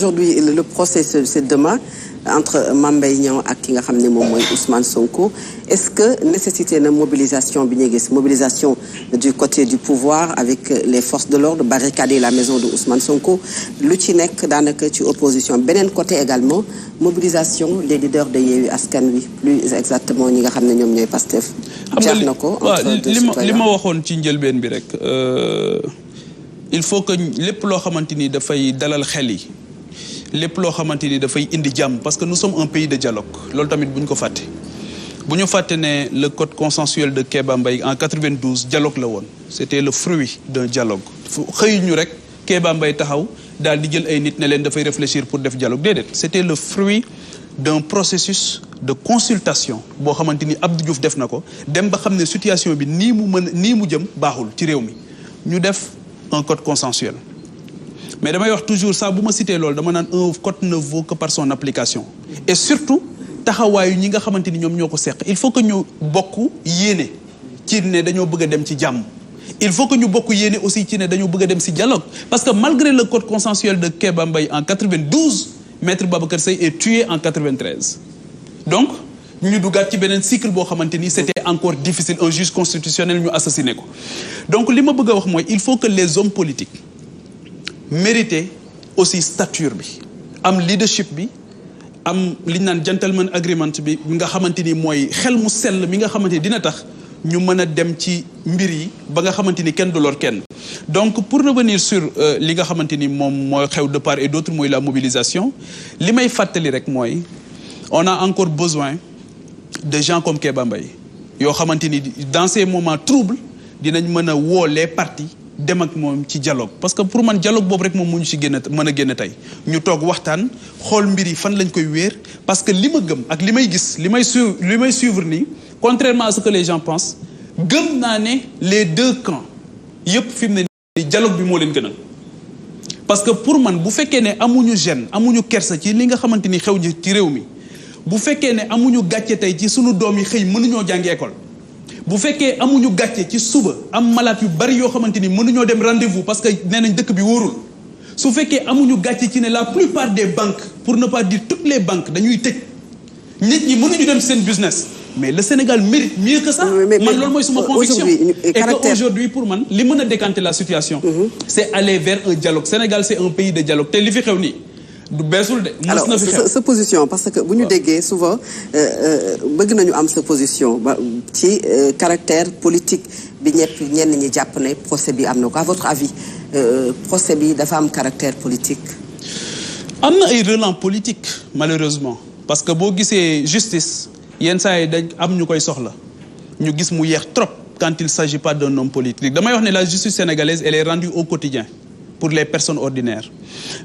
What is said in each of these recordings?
Aujourd'hui, le procès, c'est demain entre Mame Mbaye Niang ak ki nga xam ne moom mooy Ousmane Sonko. Est-ce que nécessité na mobilisation bi ñu gis mobilisation du côté du pouvoir avec les forces de l'ordre barricader la maison de Ousmane Sonko lu ci nekk daanaka ci opposition beneen côté également mobilisation des leaders de Yewwi Askan Wi plus exactement ñi nga xam ne ñoom ñooy Pastef. jaar na ko li ma waxoon ci njëlbeen bi rek il faut que lépp loo xamante ni dafay dalal xel yi. lépp loo xamante ni dafay indi jàmm parce que nous sommes un pays de dialogue loolu tamit bu ñu ko fàtte bu ñu fàtte ne le code consensuel de Kéba Mbaye en 92 dialogue la woon c'était le fruit d'un dialogue xëy ñu rek Kéba Mbaye taxaw daal di jël ay nit ne leen dafay réfléchir pour def dialogue déedéet c'était le fruit d'un processus de consultation boo xamante ni Abdou Diouf def na ko dem ba xam ne situation bi nii mu jëm baaxul ci réew mi ñu def un code consensuel mais damay wax toujours ça bu ma cité loolu dama naan un code ne vaut que par son application et surtout taxawaayu ñi nga xamante ni ñoom ñoo ko seq il faut que ñu bokk yéene ci ne dañoo bëgg a dem ci jàmm il faut que ñu bokk yéene aussi ci ne dañoo bëgg a dem ci dialogue parce que malgré le code consensuel de Kéba Mbaye en 92 maître Babacar Seye est tué en 93 donc ñu duggaat ci beneen cycle boo xamante ni c'était encore difficile un juge constitutionnel ñu assassiné ko donc li ma bëgg a wax mooy il faut que les hommes politiques mériter aussi stature bi am leadership bi am li ñu naan gentleman agreement bi nga xamante ni mooy xel mu sell mi nga xamante ni dina tax ñu mën a dem ci mbir yi ba nga xamante ni kenn du lor kenn donc pour revenir sur li nga xamante ni moom mooy xew de part et d'autre mooy la mobilisation li may fàttali rek mooy on a encore besoin de gens comme Kéba Mbaye yoo xamante ni dans ces moments troubles dinañ mën a woo les partis dem ak moom ci dialogue parce que pour man dialogue boobu rek moom mu ñu ci génn mën a génn tey ñu toog waxtaan xool mbir yi fan lañ koy wéer parce que li ma gëm ak li may gis li may suivre nii contrairement à ce que les gens pensent gëm naa ne les deux camps yëpp fi mu ne nii dialogue bi moo leen gënal parce que pour man bu fekkee ne amuñu gêne amuñu kersa ci li nga xamante ni xew ci réew mi bu fekkee ne amuñu gàcce tey ci sunu doom yi xëy mënuñoo jàngi école bu fekkee amuñu gàcce ci suba am malade yu bari yoo xamante ni mënuñoo dem rendez-vous parce que nee nañ dëkk bi wóorul su fekkee amuñu gàcce ci ne la plupart des banques pour ne pas dire toutes les banques dañuy tëj nit ñi mënuñu dem seen business mais le Sénégal mérite mieux que ça man loolu mooy suma conviction et que aujourd'hui pour man li mën a décanter la situation c'est aller vers un dialogue Sénégal c'est un pays de dialogue te li fi xew nii du beesul de. alors sa position parce que bu ñu déggee souvent bëgg nañu am sa position ba ci caractère politique bi ñenn ñi jàpp ne procès bi am na ko à votre avis procès bi dafa am caractère politique. am na ay relents politiques malheureusement parce que boo gisee justice yenn saa yi dañ am ñu koy soxla ñu gis mu yeex trop quand il s'agit pas d'un homme politique damay wax ne la justice sénégalaise elle est rendue au quotidien pour les personnes ordinaires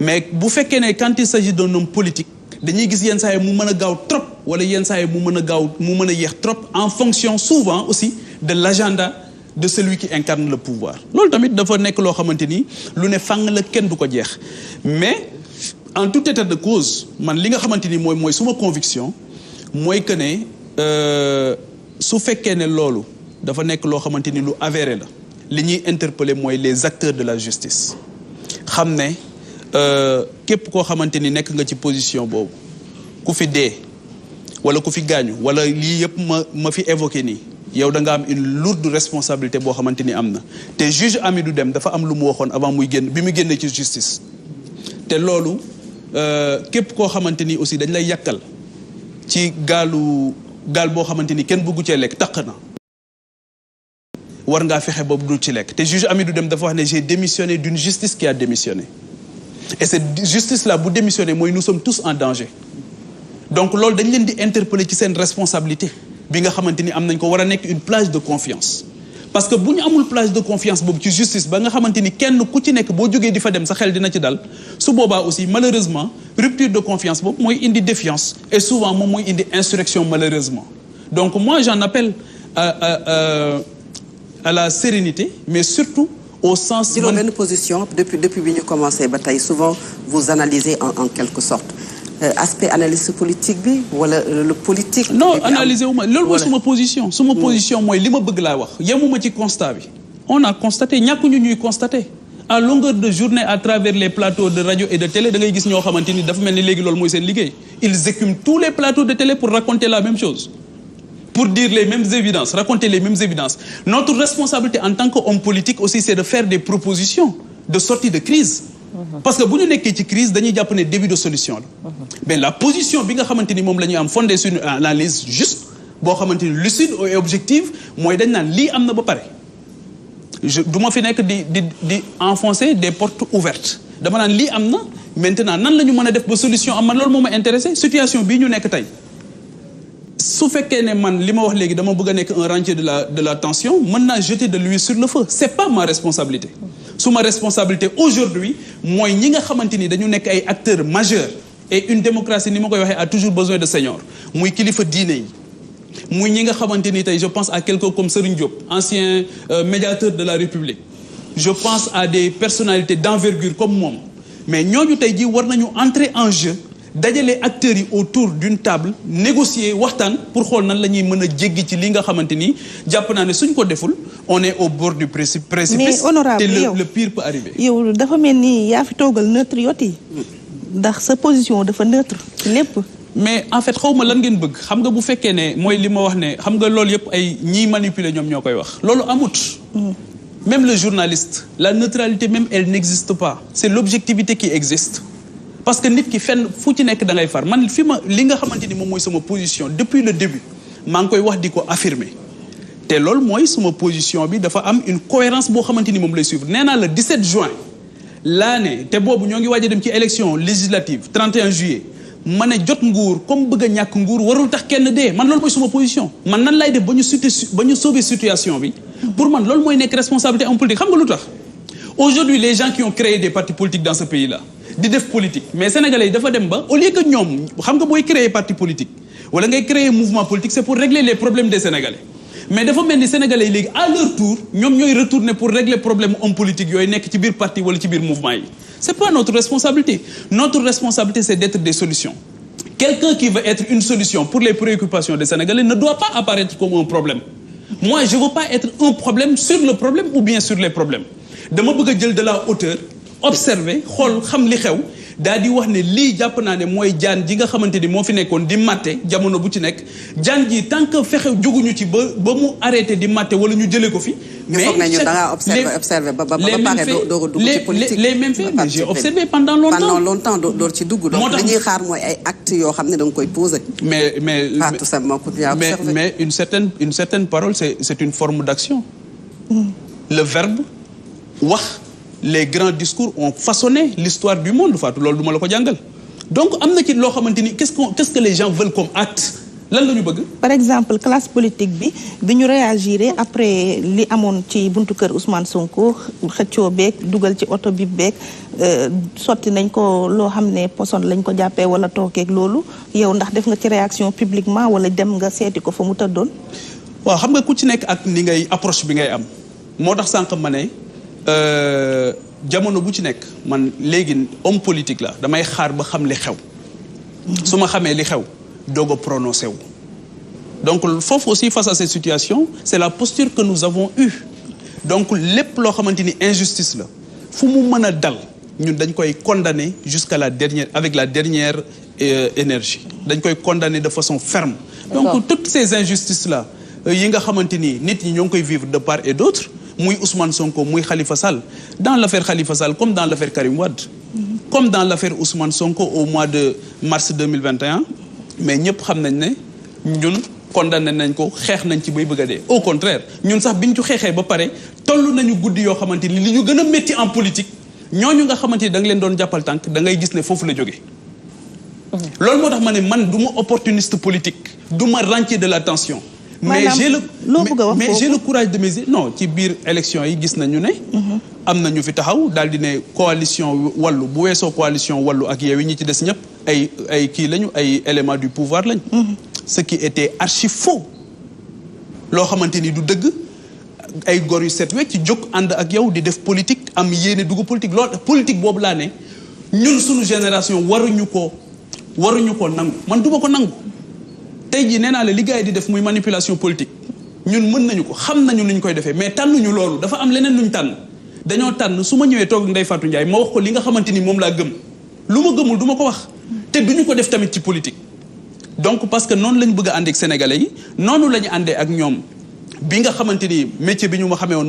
mais bu fekkee ne quand il s'agit d'un homme politique dañuy gis yenn saa yi mu mën a gaaw trop wala yenn saa yi mu mën a yéex trop en fonction souvent aussi de l'agenda de celui qui incarne le pouvoir loolu tamit dafa nekk loo xamante ni lu ne fàng la kenn du ko jeex mais en tout état de cause man li nga xamante ni mooy suma conviction mooy que ne su fekkee ne loolu dafa nekk loo xamante ni lu avéré la li ñuy interpeller mooy les acteurs de la justice xam ne képp koo xamante ni nekk nga ci position boobu ku fi dee wala ku fi gaañu wala lii yëpp ma fi évoqué nii yow da nga am une lourde responsabilité boo xamante ni am na te juge Amidou Dème dafa am lu mu waxoon avant muy génn bi mu génnee ci justice te loolu képp koo xamante ni aussi dañ lay yàkkal ci gaal boo xamante ni kenn bëggu cee lekk taq na war ngaa fexe boobu dul ci lekk te juge Amidou Dème dafa wax ne j'ai démissionné d'une justice qui a démissionné et cette justice là bu démissionné mooy nous sommes tous en danger donc loolu dañ leen di interpeller ci seen responsabilité bi nga xamante ni am nañ ko war a nekk une plage de confiance parce que bu ñu amul plage de confiance boobu ci justice ba nga xamante ni kenn ku ci nekk boo jógee di fa dem sa xel dina ci dal su boobaa aussi malheureusement rupture de confiance boobu mooy indi défiance et souvent moom mooy indi insurrection malheureusement donc moi j'en appelle à la sérénité mais surtout au sens. Jëloo benn position depuis bi ñu commencé ba tey souvent vous analysez en quelque sorte aspect analyse politique bi wala le politique. non analyser wu ma loolu mooy suma position. suma position mooy li ma bëgg laa wax yemuma ci constat bi. on a constaté ñàkkuñu ñuy constaté à longueur de journée à travers les plateaux de radio et de télé da ngay gis ñoo xamante ni dafa mel ni léegi loolu mooy seen liggéey ils écument tous les plateaux de télé pour raconter la même chose pour dire les mêmes évidences raconter les mêmes évidences notre responsabilité en tant qu'homme politique aussi c'est de faire des propositions de sortie de crise parce que bu ñu nekkee ci crise dañuy jàpp ne début de solution la mais la position bi nga xamante ni moom la ñuy am fondée sur une analyse juste boo xamante ni lucide et objective mooy dañ naan lii am na ba pare du ma fi nekk di enfoncer des portes ouvertes dama naan lii am na maintenant nan la ñu mën a def ba solution am man loolu moo ma intéressé situation bii ñu nekk tey su fekkee ne man li ma wax léegi dama bëgg a nekk un rentier de la tension mën naa jeter de l'huile sur le feu c'est pas ma responsabilité suma responsabilité aujourd'hui mooy ñi nga xamante ni dañu nekk ay acteurs majeurs et une démocratie ni ma koy waxee a toujours besoin de seniors muy kilifa diine yi muy ñi nga xamante ni tey je pense à quelqu'un comme Serigne Diop ancien médiateur de la République je pense à des personnalités d'envergure comme moom mais ñooñu tey jii war nañu entrer en jeu dajale acteurs yi autour d'une table négocier waxtaan pour xool nan la ñuy mën a jéggi ci li nga xamante ni jàpp naa ne suñ ko deful on est au bord du précipice mais honorable te le pire peut arriver. yow dafa mel ni yaa fi toogal neutriote yi ndax sa position dafa neutre ci lépp. mais en fait xaw ma lan ngeen bëgg xam nga bu fekkee ne mooy li ma wax ne xam nga loolu yëpp ay ñiy manipuler ñoom ñoo koy wax loolu amut. Même le journaliste la neutralité même elle n'existe pas c'est l'objectivité qui existe. parce que nit ki fenn fu ci nekk da ngay far man fi ma li nga xamante ni moom mooy sama position depuis le début maa ngi koy wax di ko affirmer te loolu mooy sama position bi dafa am une cohérence boo xamante ni moom lay suivre nee naa le 17 juin laa ne te boobu ñoo ngi waaj a dem ci élection législative 31 juillet ma ne jot nguur comme bëgg a ñàkk nguur warul tax kenn dee man loolu mooy sama position man nan lay def ba ñu sauver situation bi pour man loolu mooy nekk responsabilité en politique xam nga lu tax aujourd'hui les gens qui ont créé des partis politiques dans ce pays là di def politique mais sénégalais yi dafa dem ba au lieu que ñoom xam nga booy créer parti politique wala ngay créer mouvement politique c'est pour régler les problèmes des sénégalais mais dafa mel ni sénégalais yi léegi à leur tour ñoom ñooy retourner pour régler problème homme politique yooyu nekk ci biir parti wala ci biir mouvement yi c'est pas notre responsabilité c'est d'être des solutions quelqu'un qui veut être une solution pour les préoccupations des sénégalais ne doit pas apparaître comme un problème moi je veux pas être un problème sur le problème ou bien sur les problèmes dama bëgg a jël de la hauteur observer xool xam li xew daal di wax ne lii jàpp naa ne mooy jaan ji nga xamante ni moo fi nekkoon di matte jamono bu ci nekk jaan ji tant que fexe jóguñu ci ba mu arrêté di matte wala ñu jëlee ko fi. mais foog nañu da ngaa observer ba pare doo dugg ci politique les mêmes faits mais j'ai observé pendant longtemps doo ci dugg. donc li ñuy xaar mooy ay actes yoo xam ne da nga koy poser. mais tout simplement pour ñu observer. mais une certaine parole c'est une forme d'action. Le verbe wax. Les grands discours ont façonné l'histoire du monde Fatou loolu du ma la ko jàngal donc am na ci loo xamante ni qu'est-ce que les gens veulent comme acte lan la ñu bëgg. par exemple classe politique bi ñu réagir après li amoon ci buntu kër Ousmane Sonko xëccoo beeg dugal ci oto bi beeg sotti nañ ko loo xam ne poson lañ ko jàppee wala tookeeg loolu yow ndax def nga ci réaction publiquement wala dem nga seeti ko fa mu tëddoon. waaw xam nga ku ci nekk ak ni ngay approche bi ngay am moo tax sànq ma ne. jamono bu ci nekk man léegi homme politique la damay xaar ba xam li xew su ma xamee li xew doog a prononcé wu donc foofu aussi face à cette situation c'est la posture que nous avons eue donc lépp loo xamante ni injustice la fu mu mën a dal ñun dañ koy condamner jusqu'à la dernière avec la dernière énergie dañ koy condamner de façon ferme donc toutes ces injustices là yi nga xamante ni nit ñi ñoo ngi koy vivre de part et d'autre muy Ousmane Sonko muy Khalifa Sall dans l'affaire Khalifa Sall comme dans l'affaire Karim Wade comme dans l'affaire Ousmane Sonko au mois de mars 2021 mais ñëpp xam nañ ne ñun condamné nañ ko xeex nañ ci bay bëgg a dee au contraire ñun sax biñ ci xeexee ba pare toll nañu guddi yoo xamante ni li ñu gën a métti en politique ñooñu nga xamante ni da nga leen doon jàppal tànk da ngay gis ne foofu la jógee loolu moo tax ma ne man du ma opportuniste politique du ma rentier de la tension mais j'ai le courage de mes non ci biir élection yi gis nañu ne am na ñu fi taxaw daal di ne coalition wàllu bu weesoo coalition wàllu ak Yewwi ñi ci des ñëpp ay kii lañu ay éléments du pouvoir lañ ce qui était archi faux loo xamante ni du dëgg ay góor yu set wecc ci jóg ànd ak yow di def politique am yéene dugg politique loolu politique boobu laa ne ñun suñu génération waruñu ko nangu man duma ko nangu tey jii nee naa la li gars yi di def muy manipulation politique ñun mën nañu ko xam nañu lu ñu koy defee mais tànnuñu loolu dafa am leneen lu ñu tànn dañoo tànn su ma ñëwee toog Ndeye Fatou Ndiaye ma wax ko li nga xamante ni moom laa gëm lu ma gëmul du ma ko wax te duñu ko def tamit ci politique. donc parce que noonu la ñu bëgg a àndee ak sénégalais yi noonu la ñu àndee ak ñoom bi nga xamante ni métier bi ñu ma xamee woon